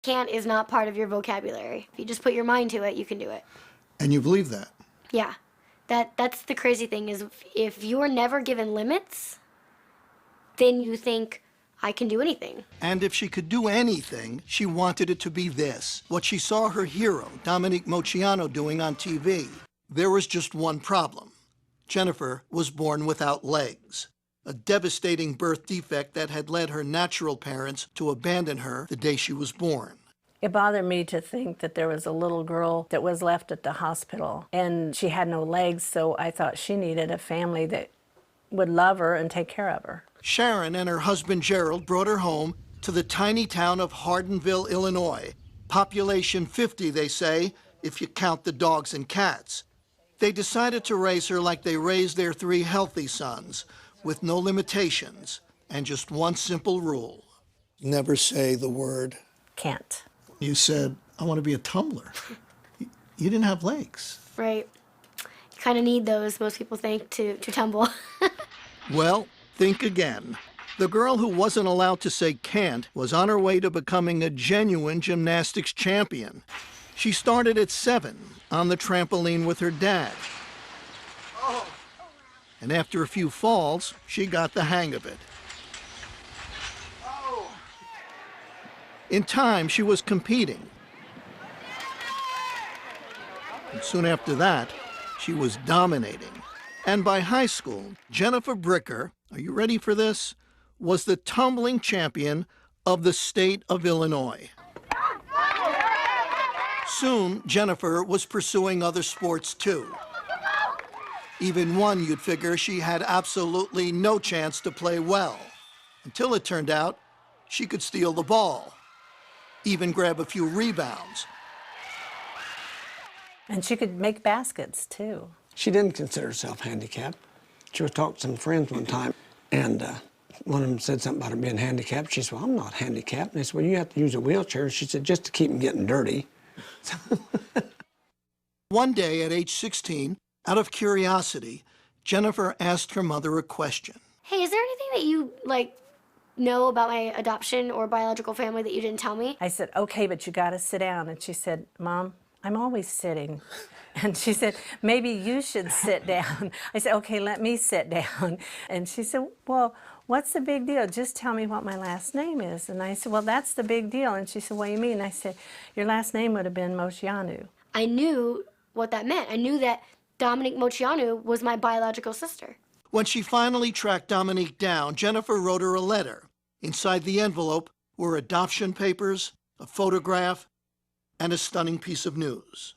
Can't is not part of your vocabulary. If you just put your mind to it, you can do it. And you believe that? Yeah. That's the crazy thing is if you're never given limits, then you think, I can do anything. And if she could do anything, she wanted it to be this, what she saw her hero, Dominique Moceanu, doing on TV. There was just one problem. Jennifer was born without legs, a devastating birth defect that had led her natural parents to abandon her the day she was born. It bothered me to think that there was a little girl that was left at the hospital and she had no legs, so I thought she needed a family that would love her and take care of her. Sharon and her husband Gerald brought her home to the tiny town of Hardinville, Illinois. Population 50, they say, if you count the dogs and cats. They decided to raise her like they raised their 3 healthy sons, with no limitations and just one simple rule. Never say the word Can't. You said, I want to be a tumbler. You didn't have legs. Right. You kind of need those, most people think, to tumble. Well, think again. The girl who wasn't allowed to say can't was on her way to becoming a genuine gymnastics champion. She started at 7 on the trampoline with her dad. And after a few falls, she got the hang of it. In time, she was competing. And soon after that, she was dominating. And by high school, Jennifer Bricker, are you ready for this, was the tumbling champion of the state of Illinois. Soon, Jennifer was pursuing other sports too. Even one you'd figure she had absolutely no chance to play well, until it turned out she could steal the ball, even grab a few rebounds. And she could make baskets, too. She didn't consider herself handicapped. She was talking to some friends one time, and one of them said something about her being handicapped. She said, well, I'm not handicapped. And they said, well, you have to use a wheelchair. She said, just to keep them getting dirty. One day at age 16, out of curiosity, Jennifer asked her mother a question. Hey, is there anything that you, know about my adoption or biological family that you didn't tell me? I said, okay, but you got to sit down. And she said, Mom, I'm always sitting. And she said, maybe you should sit down. I said, okay, let me sit down. And she said, well, what's the big deal? Just tell me what my last name is. And I said, well, that's the big deal. And she said, what do you mean? I said, your last name would have been Moceanu. I knew what that meant. I knew that Dominique Moceanu was my biological sister. When she finally tracked Dominique down, Jennifer wrote her a letter. Inside the envelope were adoption papers, a photograph, and a stunning piece of news.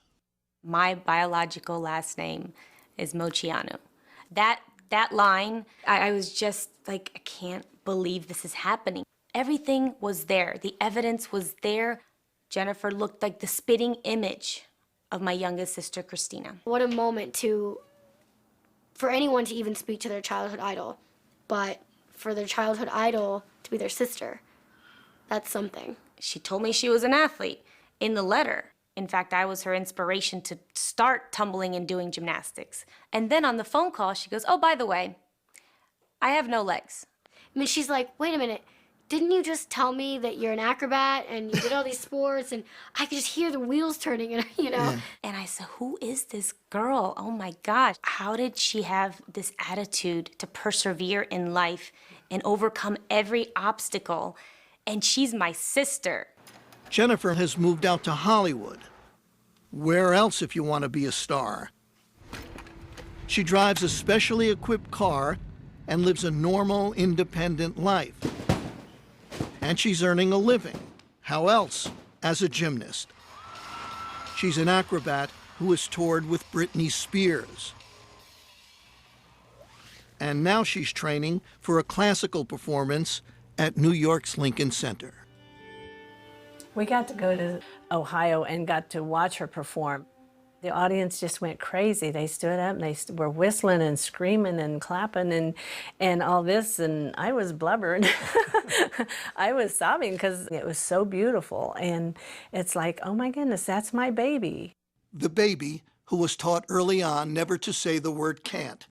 My biological last name is Moceanu. That line, I was just like, I can't believe this is happening. Everything was there. The evidence was there. Jennifer looked like the spitting image of my youngest sister, Christina. What a moment for anyone to even speak to their childhood idol, but for their childhood idol to be their sister, that's something. She told me she was an athlete in the letter. In fact, I was her inspiration to start tumbling and doing gymnastics. And then on the phone call, she goes, oh, by the way, I have no legs. I mean, she's like, wait a minute, didn't you just tell me that you're an acrobat and you did all these sports? And I could just hear the wheels turning, and Yeah. And I said, who is this girl? Oh my gosh. How did she have this attitude to persevere in life and overcome every obstacle? And she's my sister. Jennifer has moved out to Hollywood. Where else if you want to be a star? She drives a specially equipped car and lives a normal, independent life. And she's earning a living. How else? As a gymnast. She's an acrobat who has toured with Britney Spears. And now she's training for a classical performance at New York's Lincoln Center. We got to go to Ohio and got to watch her perform. The audience just went crazy. They stood up and they were whistling and screaming and clapping and all this, and I was blubbering. I was sobbing because it was so beautiful, and it's like, oh my goodness, that's my baby. The baby who was taught early on never to say the word can't.